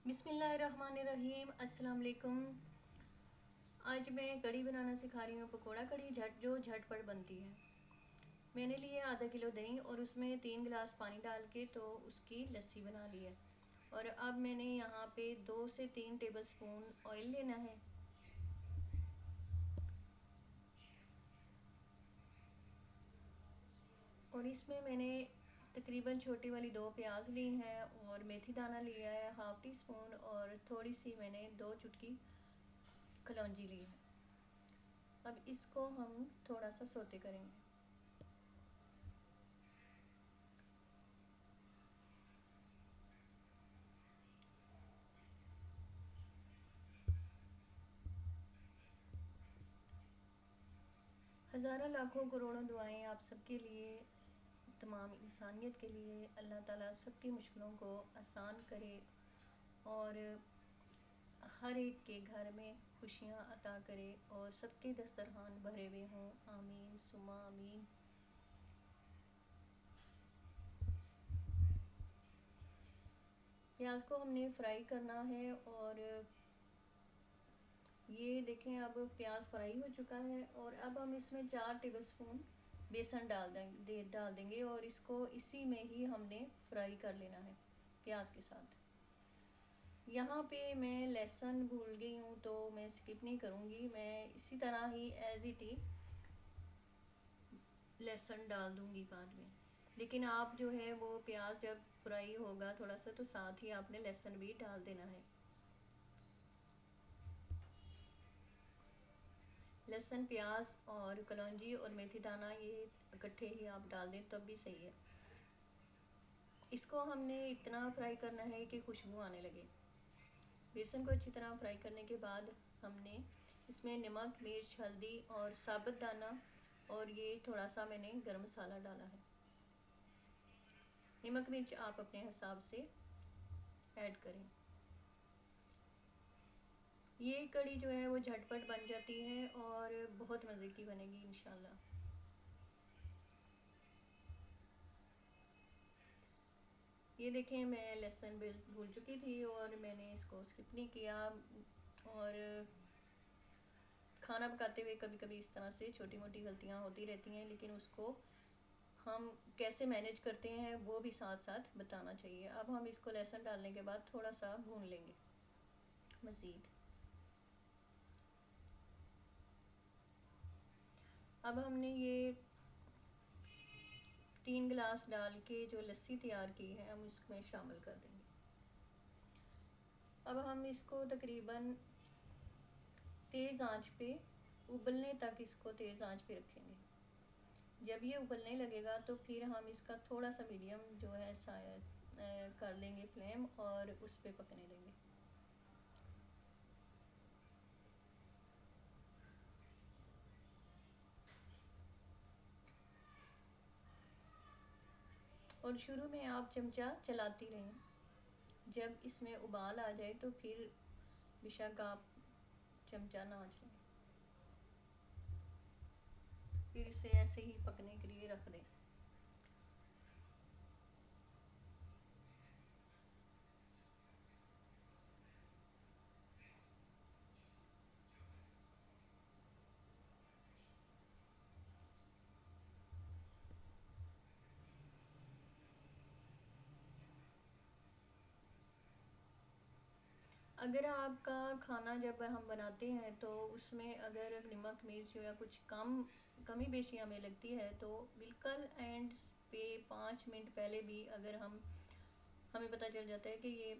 बिस्मिल्लाहिर्रहमानिर्रहीम। अस्सलाम वालेकुम। आज मैं कढ़ी बनाना सिखा रही हूँ। पकोड़ा कढ़ी जो झटपट बनती है। मैंने लिए आधा किलो दही और उसमें 3 गिलास पानी डाल के तो उसकी लस्सी बना ली है। और अब मैंने यहाँ पे 2 से 3 टेबलस्पून ऑयल लेना है। और इसमें मैंने तकरीबन छोटी वाली 2 प्याज ली हैं और मेथी दाना लिया है हाफ़ टी स्पून, और थोड़ी सी मैंने 2 चुटकी कलौंजी ली है। अब इसको हम थोड़ा सा सौते करेंगे। हज़ारों लाखों करोड़ों दुआएं आप सबके लिए, तमाम इंसानियत के लिए। अल्लाह ताला सबकी मुश्किलों को आसान करे और हर एक के घर में खुशियाँ अता करे और सबके दस्तरखान भरे हुए हों। आमीन सुमा आमीन। प्याज को हमने फ्राई करना है और ये देखें अब प्याज फ्राई हो चुका है। और अब हम इसमें 4 टेबलस्पून बेसन डाल देंगे और इसको इसी में ही हमने फ्राई कर लेना है प्याज के साथ। यहाँ पे मैं लहसुन भूल गई हूँ तो मैं स्किप नहीं करूँगी, मैं इसी तरह ही एज इट इज लहसुन डाल दूँगी बाद में। लेकिन आप जो है वो प्याज जब फ्राई होगा थोड़ा सा तो साथ ही आपने लहसुन भी डाल देना है। लहसुन, प्याज और कलौंजी और मेथी दाना ये इकट्ठे ही आप डाल दें तब भी सही है। इसको हमने इतना फ्राई करना है कि खुशबू आने लगे। बेसन को अच्छी तरह फ्राई करने के बाद हमने इसमें नमक, मिर्च, हल्दी और साबुत दाना और ये थोड़ा सा मैंने गरम मसाला डाला है। नमक मिर्च आप अपने हिसाब से ऐड करें। ये कढ़ी जो है वो झटपट बन जाती है और बहुत मज़े की बनेगी इंशाल्लाह। ये देखें मैं लहसुन भूल चुकी थी और मैंने इसको स्किप नहीं किया। और खाना पकाते हुए कभी कभी इस तरह से छोटी मोटी गलतियाँ होती रहती हैं, लेकिन उसको हम कैसे मैनेज करते हैं वो भी साथ साथ बताना चाहिए। अब हम इसको लहसुन डालने के बाद थोड़ा सा भून लेंगे मज़ीद। अब हमने ये 3 गिलास डाल के जो लस्सी तैयार की है हम इसमें शामिल कर देंगे। अब हम इसको तकरीबन तेज़ आंच पे उबलने तक इसको तेज़ आंच पे रखेंगे। जब ये उबलने लगेगा तो फिर हम इसका थोड़ा सा मीडियम जो है कर लेंगे फ्लेम और उस पर पकने देंगे। और शुरू में आप चमचा चलाती रहें। जब इसमें उबाल आ जाए तो फिर बेशक आप चमचा ना चलाएं, फिर इसे ऐसे ही पकने के लिए रख दें। अगर आपका खाना जब हम बनाते हैं तो उसमें अगर नमक मिर्च या कुछ कमी बेशी हमें लगती है तो बिल्कुल एंड पे 5 मिनट पहले भी अगर हमें पता चल जाता है कि ये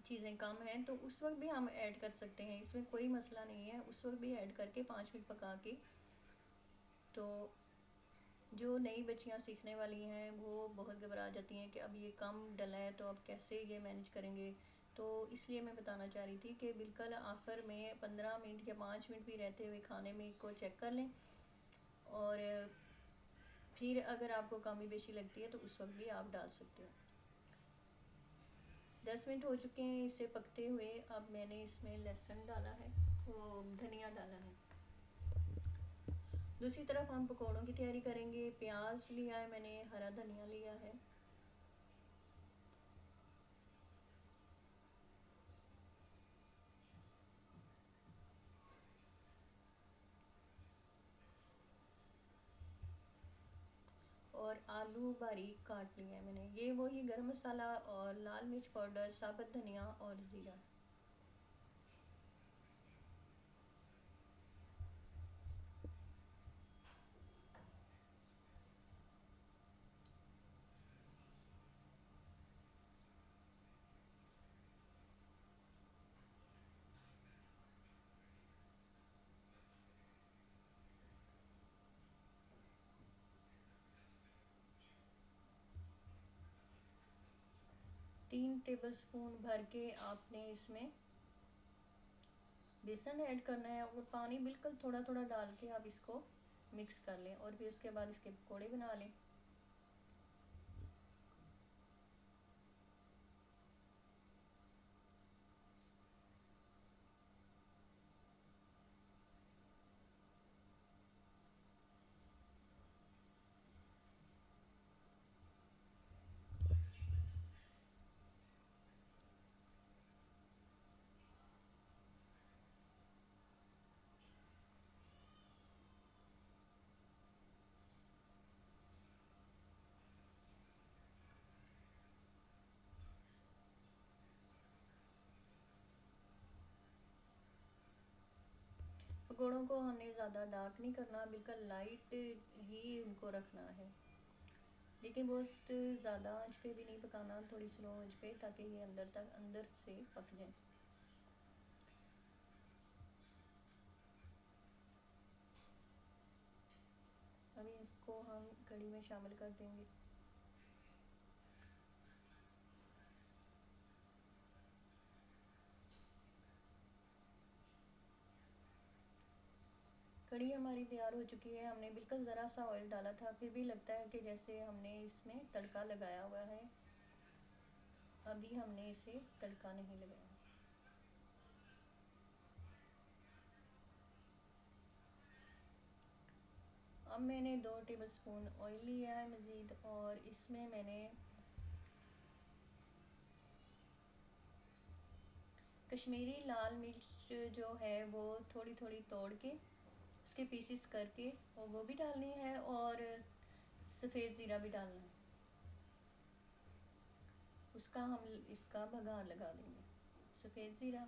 चीज़ें कम हैं तो उस वक्त भी हम ऐड कर सकते हैं। इसमें कोई मसला नहीं है, उस वक्त भी ऐड करके 5 मिनट पका के। तो जो नई बच्चियां सीखने वाली हैं वो बहुत घबरा जाती हैं कि अब ये कम डला है तो अब कैसे ये मैनेज करेंगे। तो इसलिए मैं बताना चाह रही थी कि बिल्कुल आखिर में 15 मिनट या 5 मिनट भी रहते हुए खाने में को चेक कर लें। और फिर अगर आपको कमी बेशी लगती है तो उस वक्त भी आप डाल सकते हो। 10 मिनट हो चुके हैं इसे पकते हुए। अब मैंने इसमें लहसुन डाला है, वो धनिया डाला है। दूसरी तरफ हम पकौड़ों की तैयारी करेंगे। प्याज लिया है मैंने, हरा धनिया लिया है, आलू बारीक काट लिए हैं मैंने। ये वही गरम मसाला और लाल मिर्च पाउडर, साबुत धनिया और ज़ीरा। तीन टेबलस्पून भर के आपने इसमें बेसन ऐड करना है और पानी बिल्कुल थोड़ा थोड़ा डाल के आप इसको मिक्स कर लें और फिर उसके बाद इसके पकौड़े बना लें। पकौड़ों को हमने ज़्यादा डार्क नहीं करना, बिल्कुल लाइट ही उनको रखना है, लेकिन बहुत ज़्यादा आंच पे भी नहीं पकाना, थोड़ी स्लो आंच पे, ताकि ये अंदर से पक जाए। अभी इसको हम कढ़ी में शामिल कर देंगे। कढ़ी हमारी तैयार हो चुकी है। हमने बिल्कुल ज़रा सा ऑयल डाला था, फिर भी लगता है कि जैसे हमने इसमें तड़का लगाया हुआ है। अभी हमने इसे तड़का नहीं लगाया। अब मैंने 2 टेबलस्पून ऑयल लिया है मज़ीद, और इसमें मैंने कश्मीरी लाल मिर्च जो है वो थोड़ी थोड़ी तोड़ के उसके पीसेस करके और वो भी डालनी है, और सफ़ेद ज़ीरा भी डालना है। उसका हम इसका बघार लगा देंगे। सफ़ेद ज़ीरा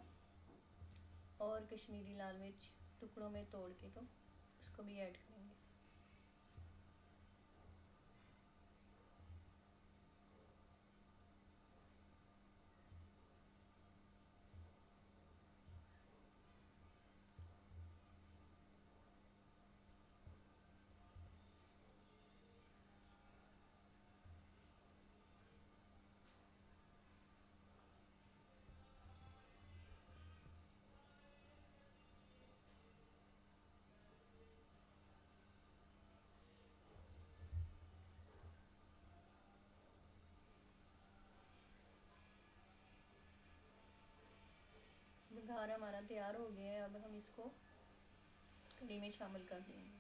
और कश्मीरी लाल मिर्च टुकड़ों में तोड़ के तो उसको भी ऐड करेंगे। बघार हमारा तैयार हो गया है। अब हम इसको कढ़ी में शामिल कर देंगे।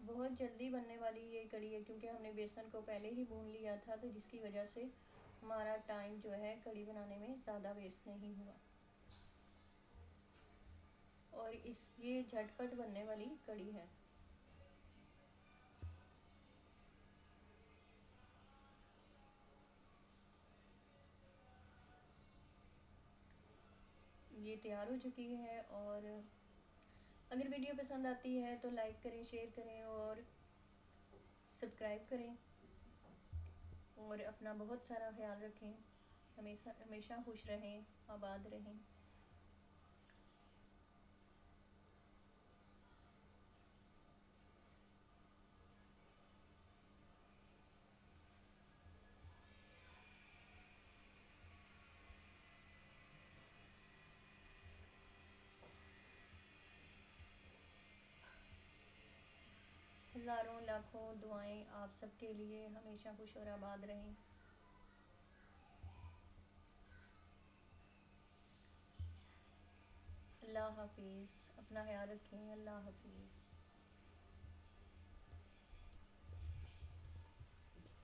बहुत जल्दी बनने वाली ये कढ़ी है, क्योंकि हमने बेसन को पहले ही भून लिया था, तो जिसकी वजह से हमारा टाइम जो है कढ़ी बनाने में ज़्यादा वेस्ट नहीं हुआ, और ये झटपट बनने वाली कढ़ी है। ये तैयार हो चुकी है, और अगर वीडियो पसंद आती है तो लाइक करें, शेयर करें और सब्सक्राइब करें, और अपना बहुत सारा ख्याल रखें। हमेशा हमेशा खुश रहें, आबाद रहें। हज़ारों लाखों दुआएं आप सबके लिए, हमेशा खुश और आबाद रहें। अल्लाह हाफिज़। अपना ख्याल रखें। अल्लाह हाफिज़।